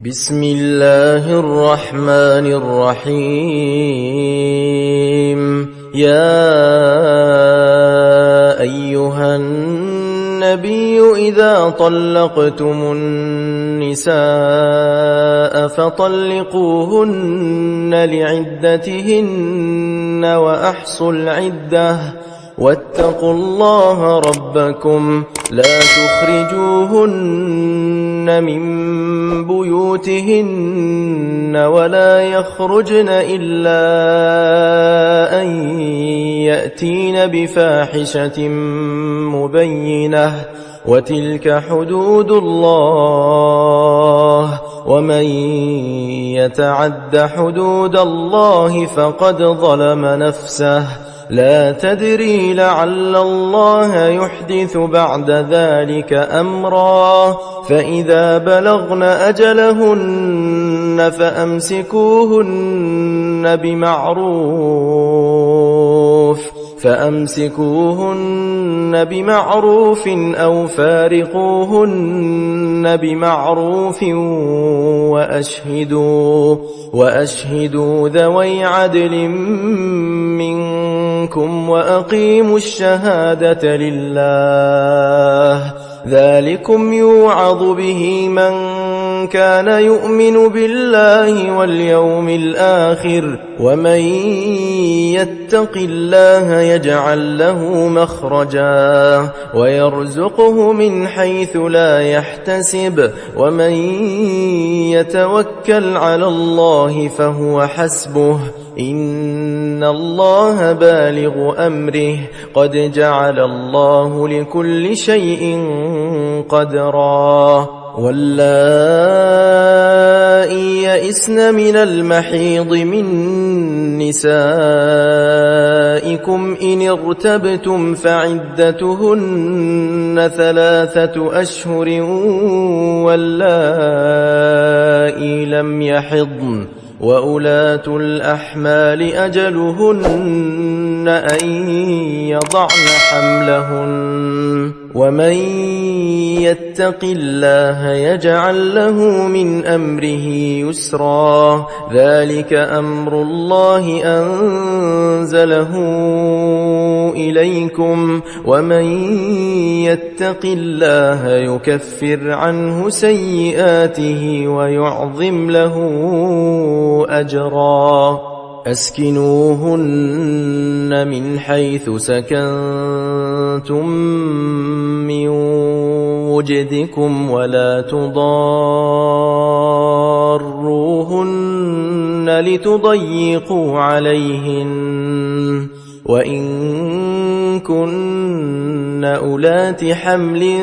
بسم الله الرحمن الرحيم. يا أيها النبي إذا طلقتم النساء فطلقوهن لعدتهن وأحصوا العدة واتقوا الله ربكم لا تخرجوهن من بيوتهن ولا يخرجن إلا أن يأتين بفاحشة مبينة وتلك حدود الله ومن يتعد حدود الله فقد ظلم نفسه لا تدري لعل الله يحدث بعد ذلك أمرا فإذا بلغن أجلهن فأمسكوهن بمعروف أو فارقوهن بمعروف وأشهدوا ذوي عدل منكم وأقيموا الشهادة لله ذلكم يوعظ به من كان يؤمن بالله واليوم الآخر ومن يتق الله يجعل له مخرجا ويرزقه من حيث لا يحتسب ومن يتوكل على الله فهو حسبه إن الله بالغ أمره قد جعل الله لكل شيء قدرا واللائي يئسن من المحيض من نسائكم إن ارتبتم فعدتهن 3 أشهر واللائي لم يحضن وأولات الأحمال أجلهن أن يضعن حملهن ومن يتق الله يجعل له من أمره يسرا ذلك أمر الله أنزله إليكم ومن يتق الله يكفر عنه سيئاته ويعظم له أجرا أسكنوهن من حيث سكنتم من وجدكم ولا تضاروهن لتضيقوا عليهن وإن كن أولات حمل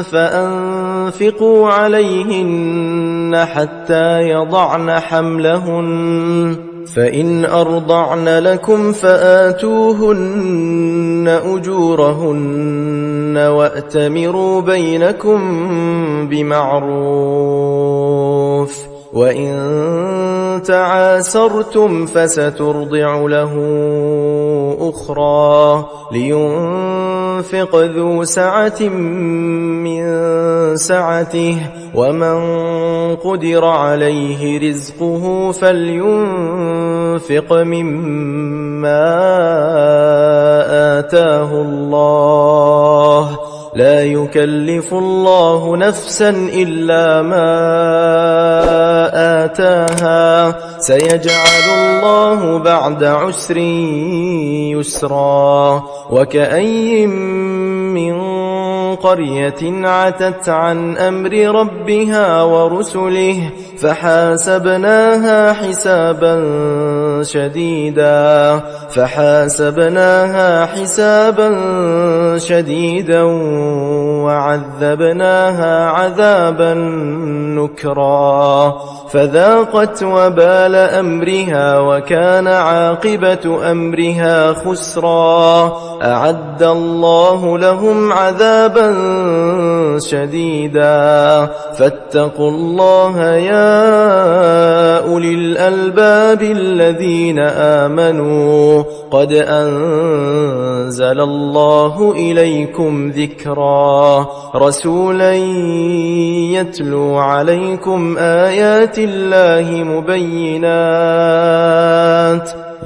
فأنفقوا عليهن حتى يضعن حملهن فإن أرضعن لكم فآتوهن أجورهن وأتمروا بينكم بمعروف وإن تعاسرتم فسترضع له أخرى لينفق ذو سعة من سعته ومن قدر عليه رزقه فلينفق مما آتاه الله لا يكلف الله نفسا إلا ما آتاها سيجعل الله بعد عسر يسرا وكأي من قرية عتت عن أمر ربها ورسله فحاسبناها حسابا شديدا وعذبناها عذابا نكرا فذاقت وبال أمرها وكان عاقبة أمرها خسرا أعد الله لهم عذابا شديدا فاتقوا الله يا أولي الألباب الذين آمنوا قد أنزل الله إليكم ذكرا رسولا يتلو عليكم آيات الله مبينات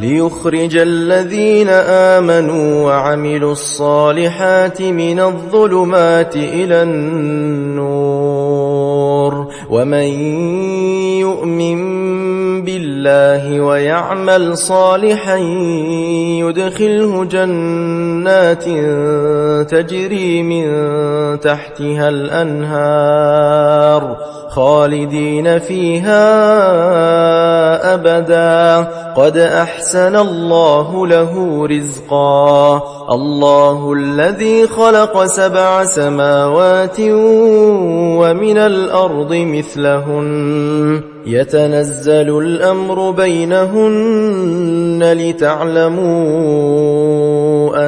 ليخرج الذين آمنوا وعملوا الصالحات من الظلمات إلى النور ومن يؤمن بالله ويعمل صالحا يدخله جنات تجري من تحتها الأنهار خالدين فيها أبدا قد أحسن الله له رزقا الله الذي خلق 7 سماوات ومن الأرض مثلهن يتنزل الأمر بينهن لتعلموا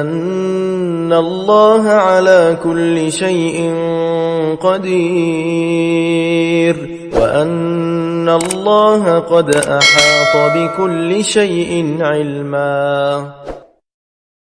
أن الله على كل شيء قدير وأن الله قد أحاط بكل شيء علما